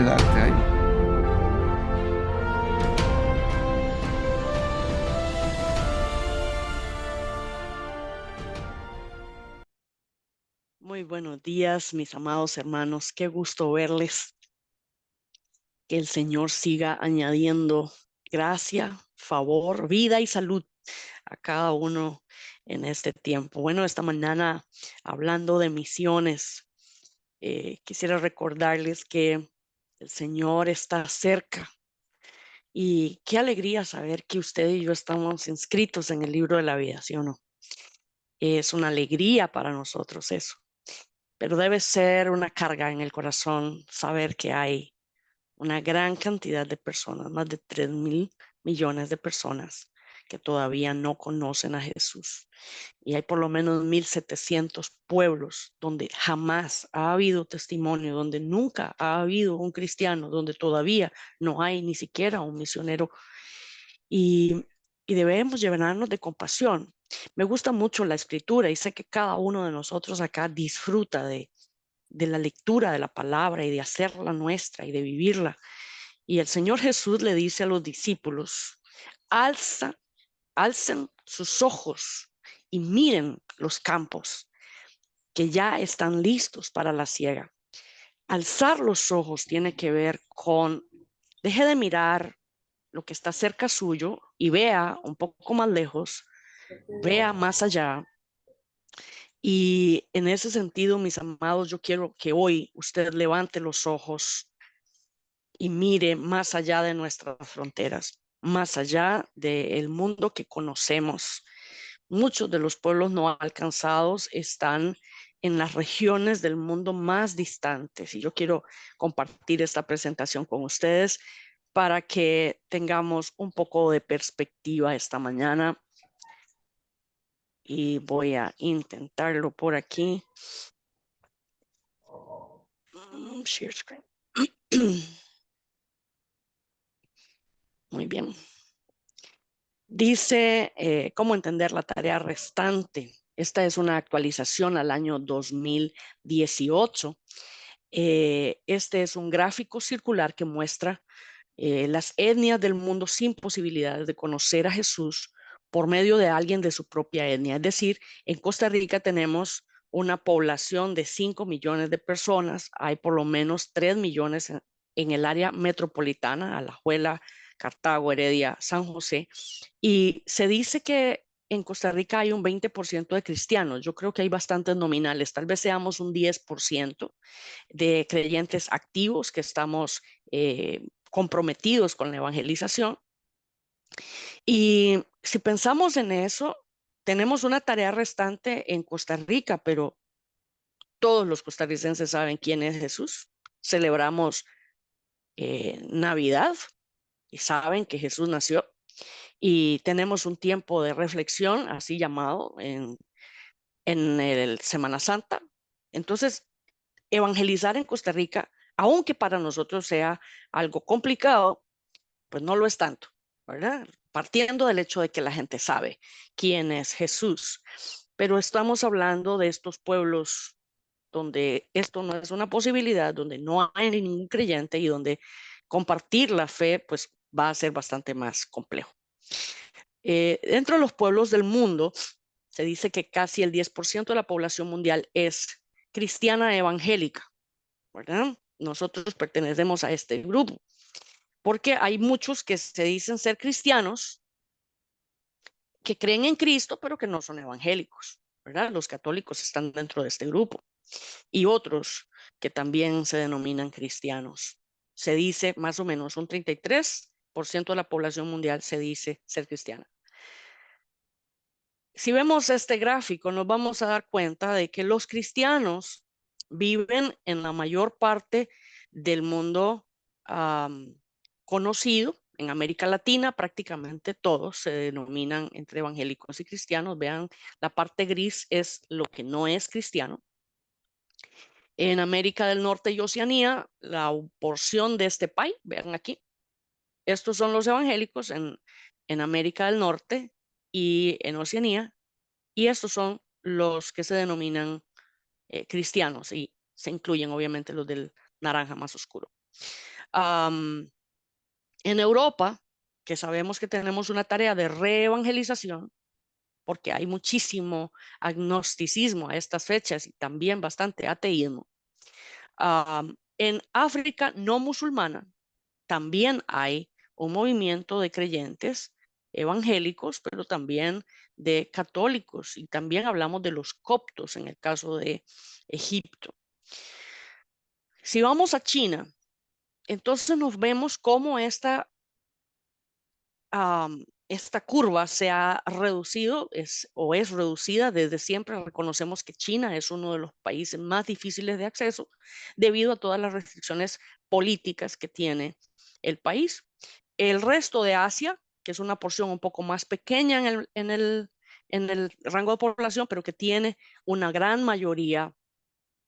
quedarte ahí. Muy buenos días, mis amados hermanos. Qué gusto verles. Que el Señor siga añadiendo gracia, favor, vida y salud a cada uno en este tiempo. Bueno, esta mañana hablando de misiones, quisiera recordarles que el Señor está cerca y qué alegría saber que usted y yo estamos inscritos en el libro de la vida, ¿sí o no? Es una alegría para nosotros eso, pero debe ser una carga en el corazón saber que hay una gran cantidad de personas, más de 3.000 millones de personas que todavía no conocen a Jesús. Y hay por lo menos 1.700 pueblos donde jamás ha habido testimonio, donde nunca ha habido un cristiano, donde todavía no hay ni siquiera un misionero. Y debemos llenarnos de compasión. Me gusta mucho la escritura y sé que cada uno de nosotros acá disfruta de la lectura de la palabra y de hacerla nuestra y de vivirla. Y el Señor Jesús le dice a los discípulos, alza, alcen sus ojos y miren los campos que ya están listos para la siega. Alzar los ojos tiene que ver con, deje de mirar lo que está cerca suyo y vea un poco más lejos, vea más allá. Y en ese sentido, mis amados, yo quiero que hoy usted levante los ojos y mire más allá de nuestras fronteras, más allá del mundo que conocemos. Muchos de los pueblos no alcanzados están en las regiones del mundo más distantes y yo quiero compartir esta presentación con ustedes para que tengamos un poco de perspectiva esta mañana y voy a intentarlo por aquí. Share screen. Muy bien. Dice cómo entender la tarea restante. Esta es una actualización al año 2018. Este es un gráfico circular que muestra las etnias del mundo sin posibilidades de conocer a Jesús por medio de alguien de su propia etnia. Es decir, en Costa Rica tenemos una población de 5 millones de personas. Hay por lo menos 3 millones en el área metropolitana, Alajuela, Cartago, Heredia, San José. Y se dice que en Costa Rica hay un 20% de cristianos. Yo creo que hay bastantes nominales. Tal vez seamos un 10% de creyentes activos que estamos comprometidos con la evangelización. Y si pensamos en eso, tenemos una tarea restante en Costa Rica, pero todos los costarricenses saben quién es Jesús. Celebramos Navidad y saben que Jesús nació. Y tenemos un tiempo de reflexión, así llamado, en el Semana Santa. Entonces, evangelizar en Costa Rica, aunque para nosotros sea algo complicado, pues no lo es tanto, ¿verdad? Partiendo del hecho de que la gente sabe quién es Jesús. Pero estamos hablando de estos pueblos donde esto no es una posibilidad, donde no hay ningún creyente y donde compartir la fe pues va a ser bastante más complejo. Dentro de los pueblos del mundo, se dice que casi el 10% de la población mundial es cristiana evangélica, ¿verdad? Nosotros pertenecemos a este grupo, porque hay muchos que se dicen ser cristianos, que creen en Cristo, pero que no son evangélicos, ¿verdad? Los católicos están dentro de este grupo y otros que también se denominan cristianos. Se dice más o menos un 33% de la población mundial se dice ser cristiana. Si vemos este gráfico, nos vamos a dar cuenta de que los cristianos viven en la mayor parte del mundo conocido. En América Latina prácticamente todos se denominan entre evangélicos y cristianos. Vean, la parte gris es lo que no es cristiano. En América del Norte y Oceanía, la porción de este país, vean aquí, estos son los evangélicos en América del Norte y en Oceanía. Y estos son los que se denominan cristianos y se incluyen obviamente los del naranja más oscuro. En Europa, que sabemos que tenemos una tarea de reevangelización, porque hay muchísimo agnosticismo a estas fechas y también bastante ateísmo. En África no musulmana también hay un movimiento de creyentes evangélicos, pero también de católicos, y también hablamos de los coptos en el caso de Egipto. Si vamos a China, entonces nos vemos cómo esta curva se ha reducido o es reducida desde siempre. Reconocemos que China es uno de los países más difíciles de acceso debido a todas las restricciones políticas que tiene el país. El resto de Asia, que es una porción un poco más pequeña en el rango de población, pero que tiene una gran mayoría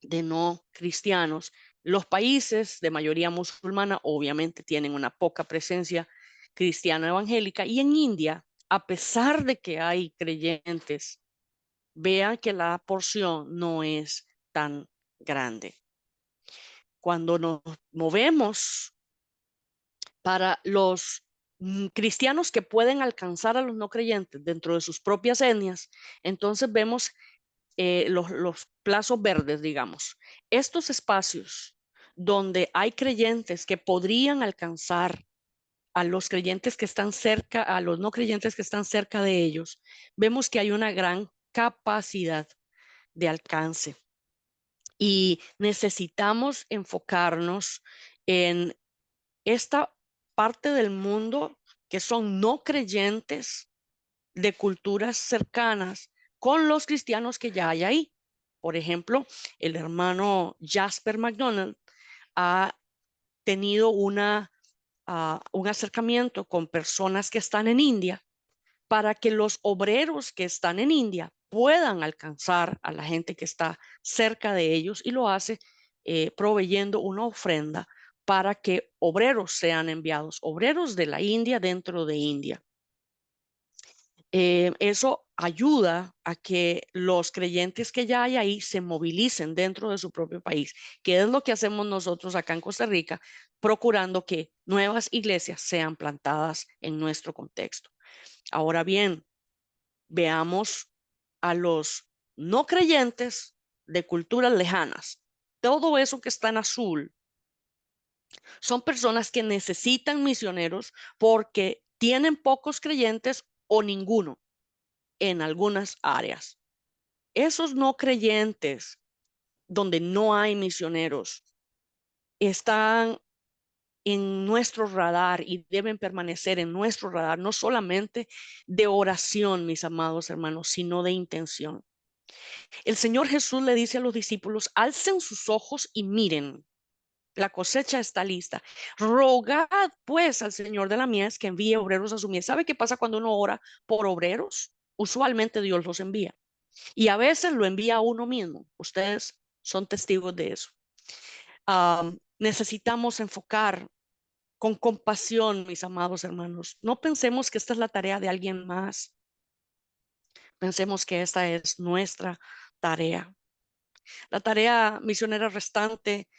de no cristianos. Los países de mayoría musulmana obviamente tienen una poca presencia cristiana evangélica, y en India, a pesar de que hay creyentes, vean que la porción no es tan grande. Cuando nos movemos para los cristianos que pueden alcanzar a los no creyentes dentro de sus propias etnias, entonces vemos los plazos verdes, digamos. Estos espacios donde hay creyentes que podrían alcanzar a los creyentes que están cerca, a los no creyentes que están cerca de ellos, vemos que hay una gran capacidad de alcance y necesitamos enfocarnos en esta parte del mundo que son no creyentes de culturas cercanas con los cristianos que ya hay ahí. Por ejemplo, el hermano Jasper McDonald ha tenido un acercamiento con personas que están en India para que los obreros que están en India puedan alcanzar a la gente que está cerca de ellos, y lo hace proveyendo una ofrenda para que obreros sean enviados, obreros de la India dentro de India. Eso ayuda a que los creyentes que ya hay ahí se movilicen dentro de su propio país, que es lo que hacemos nosotros acá en Costa Rica, procurando que nuevas iglesias sean plantadas en nuestro contexto. Ahora bien, veamos a los no creyentes de culturas lejanas. Todo eso que está en azul son personas que necesitan misioneros porque tienen pocos creyentes o ninguno en algunas áreas. Esos no creyentes donde no hay misioneros están en nuestro radar y deben permanecer en nuestro radar, no solamente de oración, mis amados hermanos, sino de intención. El Señor Jesús le dice a los discípulos: alcen sus ojos y miren, la cosecha está lista. Rogad pues al Señor de la mies que envíe obreros a su mies. ¿Sabe qué pasa cuando uno ora por obreros? Usualmente Dios los envía. Y a veces lo envía a uno mismo. Ustedes son testigos de eso. Necesitamos enfocar con compasión, mis amados hermanos. No pensemos que esta es la tarea de alguien más. Pensemos que esta es nuestra tarea. La tarea misionera restante,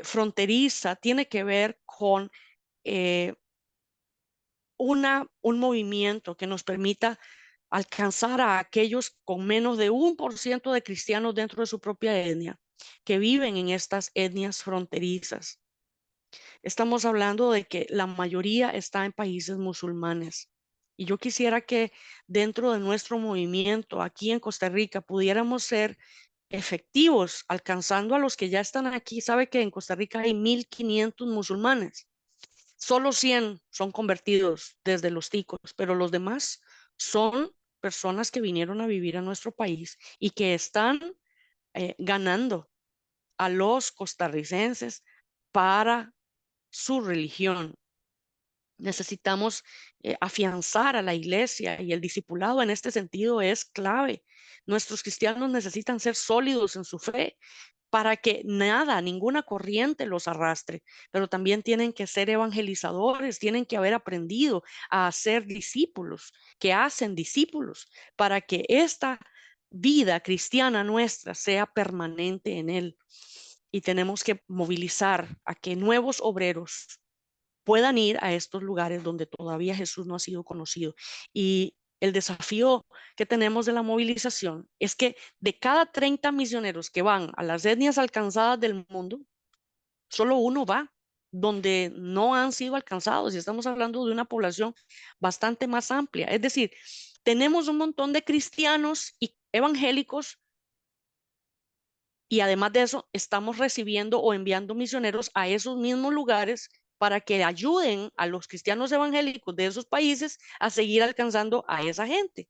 fronteriza, tiene que ver con eh, un movimiento que nos permita alcanzar a aquellos con menos de 1% de cristianos dentro de su propia etnia, que viven en estas etnias fronterizas. Estamos hablando de que la mayoría está en países musulmanes. Y yo quisiera que dentro de nuestro movimiento aquí en Costa Rica pudiéramos ser efectivos alcanzando a los que ya están aquí. Sabe que en Costa Rica hay 1,500 musulmanes. Solo 100 son convertidos desde los ticos, pero los demás son personas que vinieron a vivir a nuestro país y que están ganando a los costarricenses para su religión. Necesitamos afianzar a la iglesia, y el discipulado en este sentido es clave. Nuestros cristianos necesitan ser sólidos en su fe para que nada, ninguna corriente los arrastre, pero también tienen que ser evangelizadores, tienen que haber aprendido a hacer discípulos, que hacen discípulos, para que esta vida cristiana nuestra sea permanente en él. Y tenemos que movilizar a que nuevos obreros puedan ir a estos lugares donde todavía Jesús no ha sido conocido. Y el desafío que tenemos de la movilización es que de cada 30 misioneros que van a las etnias alcanzadas del mundo, solo uno va donde no han sido alcanzados, y estamos hablando de una población bastante más amplia. Es decir, tenemos un montón de cristianos y evangélicos, y además de eso, estamos recibiendo o enviando misioneros a esos mismos lugares para que ayuden a los cristianos evangélicos de esos países a seguir alcanzando a esa gente.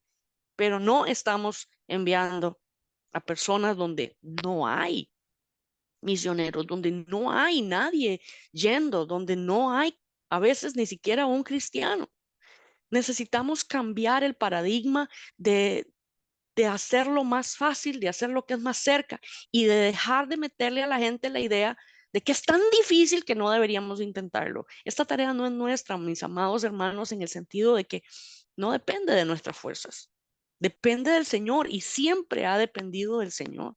Pero no estamos enviando a personas donde no hay misioneros, donde no hay nadie yendo, donde no hay a veces ni siquiera un cristiano. Necesitamos cambiar el paradigma de hacerlo más fácil, de hacer lo que es más cerca y de dejar de meterle a la gente la idea de que es tan difícil que no deberíamos intentarlo. Esta tarea no es nuestra, mis amados hermanos, en el sentido de que no depende de nuestras fuerzas, depende del Señor y siempre ha dependido del Señor.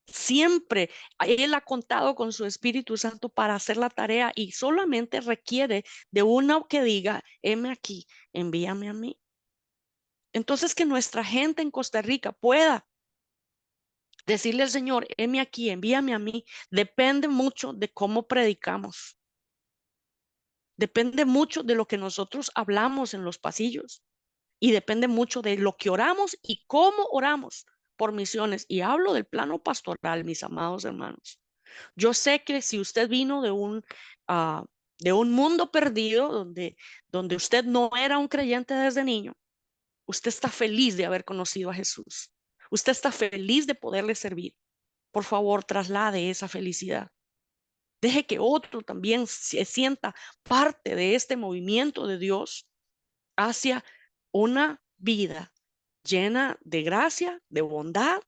Siempre Él ha contado con su Espíritu Santo para hacer la tarea y solamente requiere de una que diga, heme aquí, envíame a mí. Entonces que nuestra gente en Costa Rica pueda decirle al Señor, heme aquí, envíame a mí, depende mucho de cómo predicamos. Depende mucho de lo que nosotros hablamos en los pasillos. Y depende mucho de lo que oramos y cómo oramos por misiones. Y hablo del plano pastoral, mis amados hermanos. Yo sé que si usted vino ah, de un mundo perdido, donde usted no era un creyente desde niño, usted está feliz de haber conocido a Jesús. Usted está feliz de poderle servir. Por favor, traslade esa felicidad. Deje que otro también se sienta parte de este movimiento de Dios hacia una vida llena de gracia, de bondad,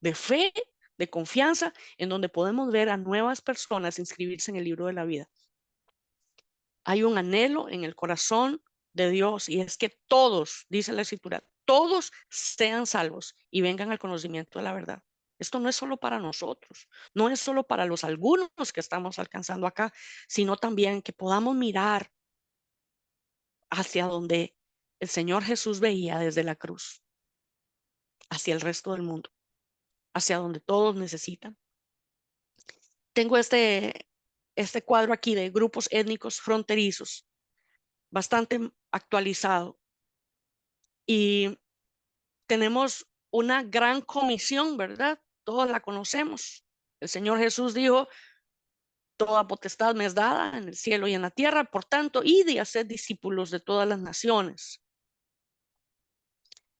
de fe, de confianza, en donde podemos ver a nuevas personas inscribirse en el libro de la vida. Hay un anhelo en el corazón de Dios y es que todos, dice la Escritura, todos sean salvos y vengan al conocimiento de la verdad. Esto no es solo para nosotros, no es solo para los algunos que estamos alcanzando acá, sino también que podamos mirar hacia donde el Señor Jesús veía desde la cruz, hacia el resto del mundo, hacia donde todos necesitan. Tengo este cuadro aquí de grupos étnicos fronterizos, bastante actualizado, y tenemos una gran comisión, ¿verdad? Todos la conocemos. El Señor Jesús dijo, toda potestad me es dada en el cielo y en la tierra, por tanto, id y haced discípulos de todas las naciones.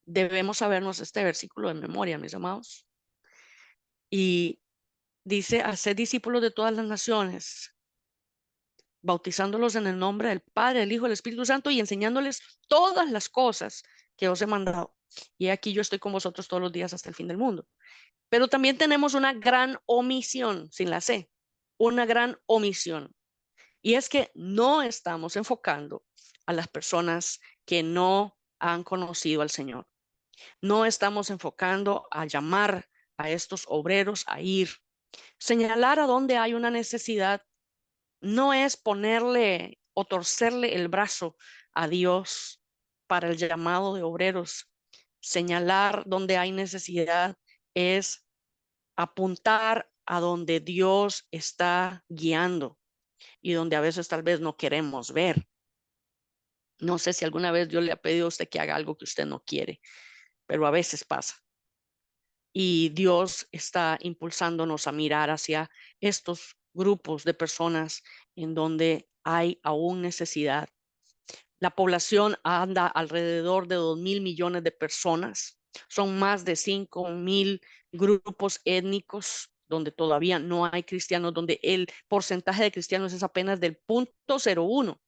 Debemos sabernos este versículo de memoria, mis amados. Y dice, haced discípulos de todas las naciones, bautizándolos en el nombre del Padre, del Hijo, del Espíritu Santo y enseñándoles todas las cosas que os he mandado. Y aquí yo estoy con vosotros todos los días hasta el fin del mundo. Pero también tenemos una gran omisión, sin la C, una gran omisión. Y es que no estamos enfocando a las personas que no han conocido al Señor. No estamos enfocando a llamar a estos obreros a ir. Señalar a dónde hay una necesidad no es ponerle o torcerle el brazo a Dios para el llamado de obreros. Señalar donde hay necesidad es apuntar a donde Dios está guiando y donde a veces tal vez no queremos ver. No sé si alguna vez Dios le ha pedido a usted que haga algo que usted no quiere, pero a veces pasa. Y Dios está impulsándonos a mirar hacia estos grupos de personas en donde hay aún necesidad. La población anda alrededor de 2.000 millones de personas. Son más de 5.000 grupos étnicos donde todavía no hay cristianos, donde el porcentaje de cristianos es apenas del 0.01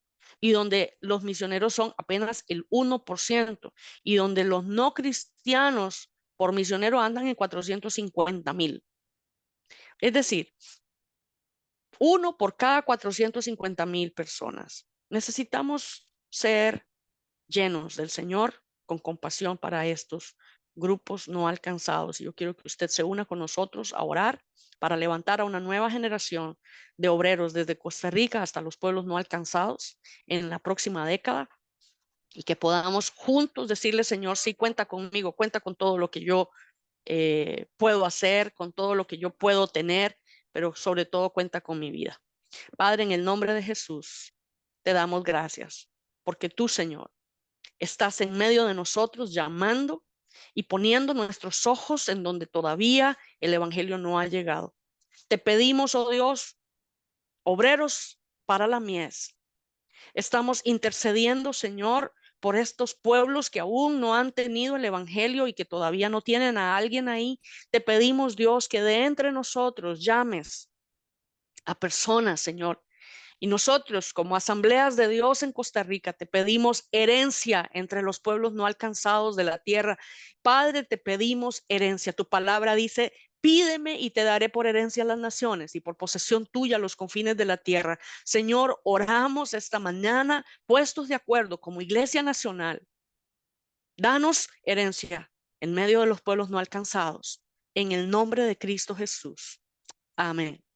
y donde los misioneros son apenas el 1% y donde los no cristianos por misionero andan en 450.000. Es decir, uno por cada 450.000 personas. Necesitamos ser llenos del Señor con compasión para estos grupos no alcanzados. Y yo quiero que usted se una con nosotros a orar para levantar a una nueva generación de obreros desde Costa Rica hasta los pueblos no alcanzados en la próxima década, y que podamos juntos decirle, Señor, sí, cuenta conmigo, cuenta con todo lo que yo puedo hacer, con todo lo que yo puedo tener, pero sobre todo cuenta con mi vida. Padre, en el nombre de Jesús, te damos gracias porque tú, Señor, estás en medio de nosotros llamando y poniendo nuestros ojos en donde todavía el Evangelio no ha llegado. Te pedimos, oh Dios, obreros para la mies. Estamos intercediendo, Señor, por estos pueblos que aún no han tenido el Evangelio y que todavía no tienen a alguien ahí. Te pedimos, Dios, que de entre nosotros llames a personas, Señor. Y nosotros, como asambleas de Dios en Costa Rica, te pedimos herencia entre los pueblos no alcanzados de la tierra. Padre, te pedimos herencia. Tu palabra dice, pídeme y te daré por herencia a las naciones y por posesión tuya los confines de la tierra. Señor, oramos esta mañana, puestos de acuerdo como Iglesia Nacional. Danos herencia en medio de los pueblos no alcanzados. En el nombre de Cristo Jesús. Amén.